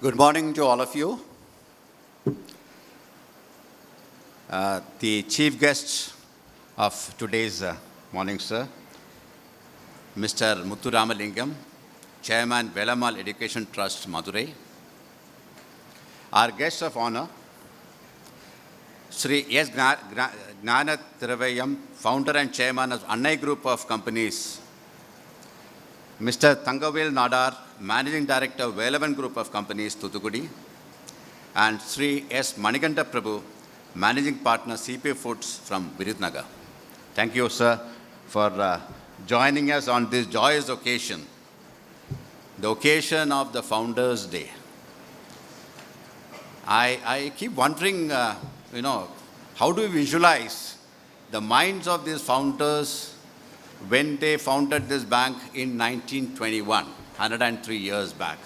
Good morning to all of you. The chief guest of today's morning, sir, Mr. Muthu Ramalingam, Chairman, Velamal Education Trust, Madurai. Our guest of honor, Sri S. Gnana Thiravayam, founder and chairman of Annai Group of Companies. Mr. Thangavel Nadar, Managing Director of Velavan Group of Companies, Thuthukudi, and Sri S. Manikanta Prabhu, Managing Partner, CP Foods from Virudhunagar. Thank you, sir, for joining us on this joyous occasion, the occasion of the Founders' Day. I keep wondering, how do we visualize the minds of these founders when they founded this bank in 1921, 103 years back,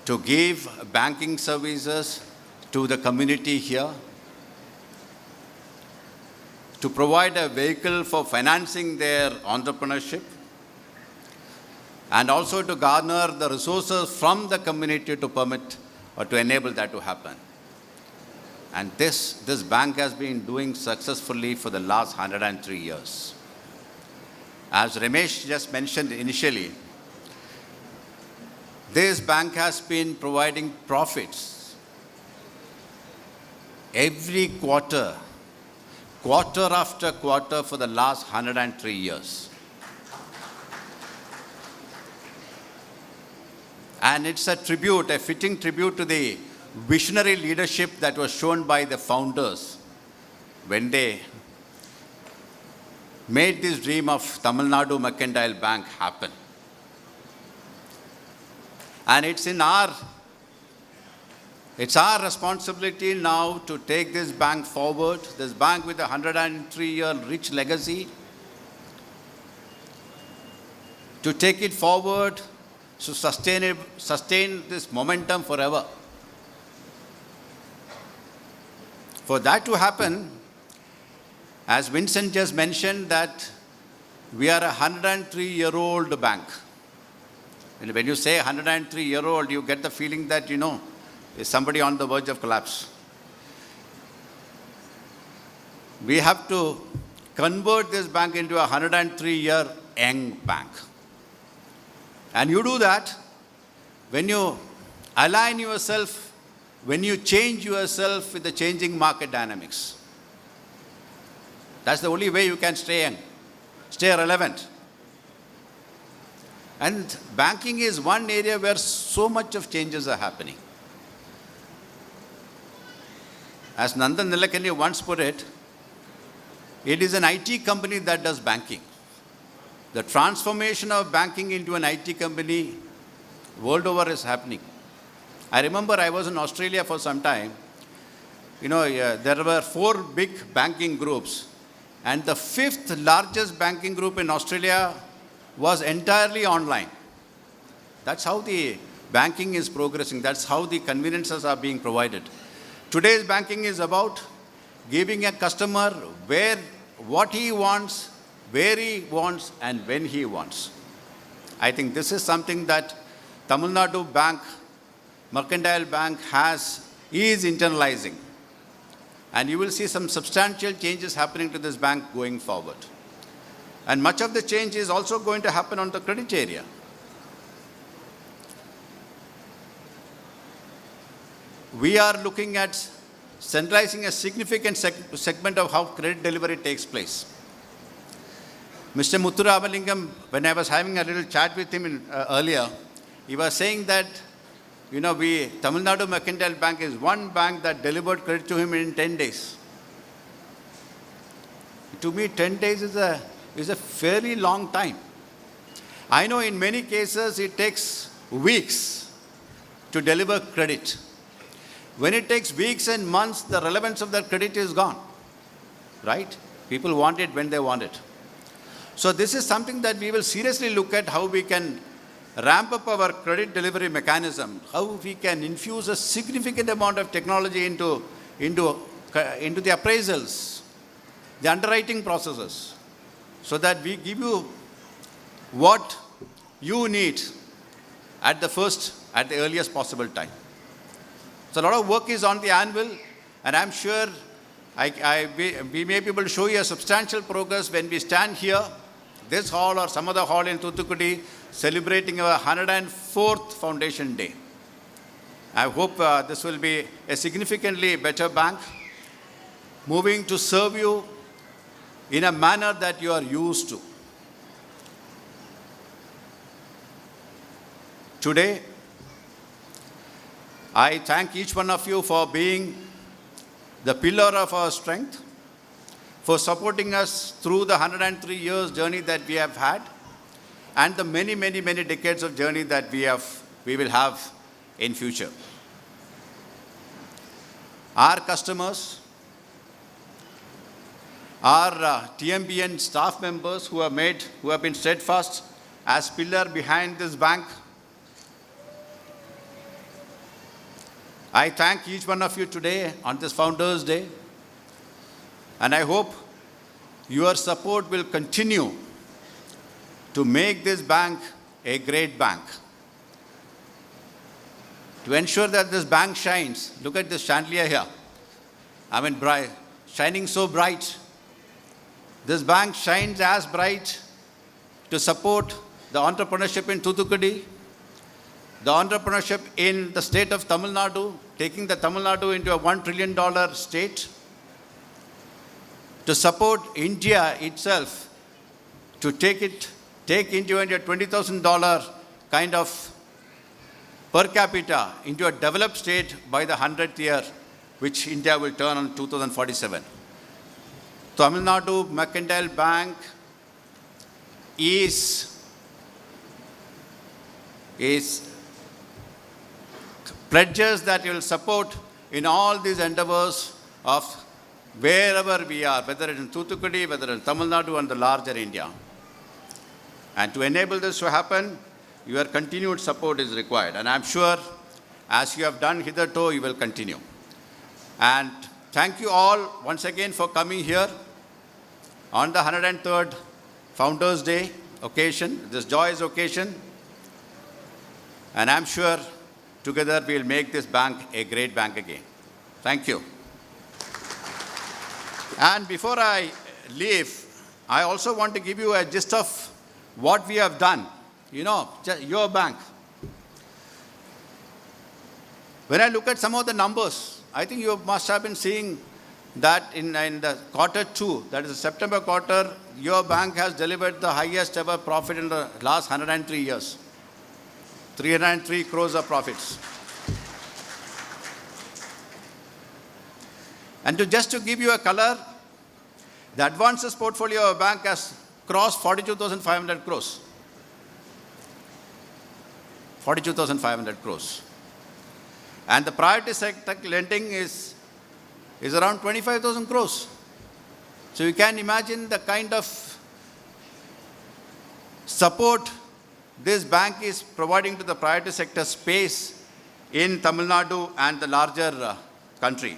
to give banking services to the community here, to provide a vehicle for financing their entrepreneurship, and also to garner the resources from the community to permit or to enable that to happen. And this bank has been doing successfully for the last 103 years. As Ramesh just mentioned initially, this bank has been providing profits every quarter after quarter for the last 103 years. And it's a fitting tribute to the visionary leadership that was shown by the founders when they made this dream of Tamil Nadu Mercantile Bank happen. And it's our responsibility now to take this bank forward, this bank with a 103-year rich legacy, to take it forward, to sustain this momentum forever. For that to happen, as Vincent just mentioned, that we are a 103-year-old bank. And when you say 103-year-old, you get the feeling that, is somebody on the verge of collapse. We have to convert this bank into a 103-year young bank. And you do that when you align yourself, when you change yourself with the changing market dynamics. That's the only way you can stay young, stay relevant. And banking is one area where so much of changes are happening. As Nandan Nilekani once put it, it is an IT company that does banking. The transformation of banking into an IT company world over is happening. I remember I was in Australia for some time. There were 4 big banking groups, and the 5th largest banking group in Australia was entirely online. That's how the banking is progressing. That's how the conveniences are being provided. Today's banking is about giving a customer what he wants, where he wants, and when he wants. I think this is something that Tamil Nadu Mercantile Bank is internalizing. And you will see some substantial changes happening to this bank going forward. And much of the change is also going to happen on the credit area. We are looking at centralizing a significant segment of how credit delivery takes place. Mr. Muthu Ramalingam, when I was having a little chat with him earlier, he was saying that Tamil Nadu Mercantile Bank is one bank that delivered credit to him in 10 days. To me, 10 days is a fairly long time. I know in many cases it takes weeks to deliver credit. When it takes weeks and months, the relevance of that credit is gone. Right? People want it when they want it. So this is something that we will seriously look at, how we can ramp up our credit delivery mechanism, how we can infuse a significant amount of technology into the appraisals, the underwriting processes, so that we give you what you need at the earliest possible time. So a lot of work is on the anvil, and I'm sure we may be able to show you a substantial progress when we stand here, this hall or some other hall in Thoothukudi, celebrating our 104th Foundation Day. I hope this will be a significantly better bank, moving to serve you in a manner that you are used to. Today, I thank each one of you for being the pillar of our strength, for supporting us through the 103 years journey that we have had, and the many, many, many decades of journey that we will have in future. Our customers, our TMBN staff members who have been steadfast as pillar behind this bank, I thank each one of you today on this Founders Day, and I hope your support will continue to make this bank a great bank. To ensure that this bank shines, look at this chandelier here. I mean, bright, shining so bright. This bank shines as bright to support the entrepreneurship in Thoothukudi, the entrepreneurship in the state of Tamil Nadu, taking the Tamil Nadu into a $1 trillion state, to support India itself, to take India into a $20,000 kind of per capita into a developed state by the 100th year, which India will turn on 2047. Tamil Nadu Mercantile Bank is pledges that you will support in all these endeavors of wherever we are, whether it's in Thoothukudi, whether in Tamil Nadu and the larger India. And to enable this to happen, your continued support is required. And I'm sure, as you have done hitherto, you will continue. And thank you all once again for coming here on the 103rd Founders Day occasion, this joyous occasion. And I'm sure together we'll make this bank a great bank again. Thank you. And before I leave, I also want to give you a gist of what we have done. You know, your bank. When I look at some of the numbers, I think you must have been seeing that in the quarter 2, that is the September quarter, your bank has delivered the highest ever profit in the last 103 years. 303 crores of profits. And just to give you a color, the advances portfolio of bank has crossed 42,500 crores. 42,500 crores. And the priority sector lending is around 25,000 crores. So you can imagine the kind of support this bank is providing to the priority sector space in Tamil Nadu and the larger country.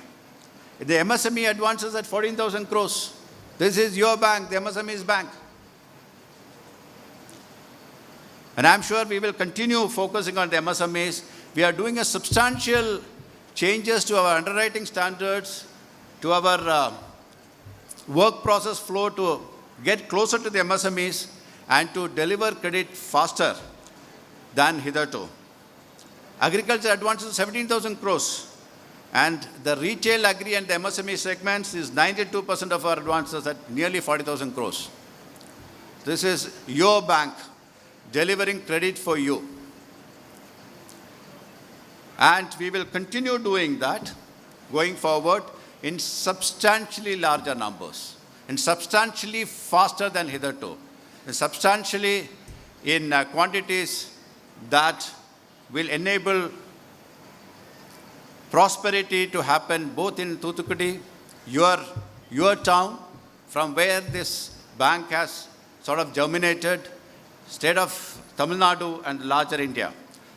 The MSME advances at 14,000 crores. This is your bank, the MSME's bank. And I'm sure we will continue focusing on the MSMEs. We are doing a substantial changes to our underwriting standards, to our work process flow to get closer to the MSMEs and to deliver credit faster than hitherto. Agriculture advances 17,000 crores. And the retail, agri and the MSME segments is 92% of our advances at nearly 40,000 crores. This is your bank delivering credit for you. And we will continue doing that going forward in substantially larger numbers, and substantially faster than hitherto, and substantially in quantities that will enable prosperity to happen both in Thoothukudi, your town, from where this bank has sort of germinated, state of Tamil Nadu and larger India.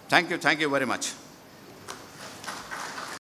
Thank you very much.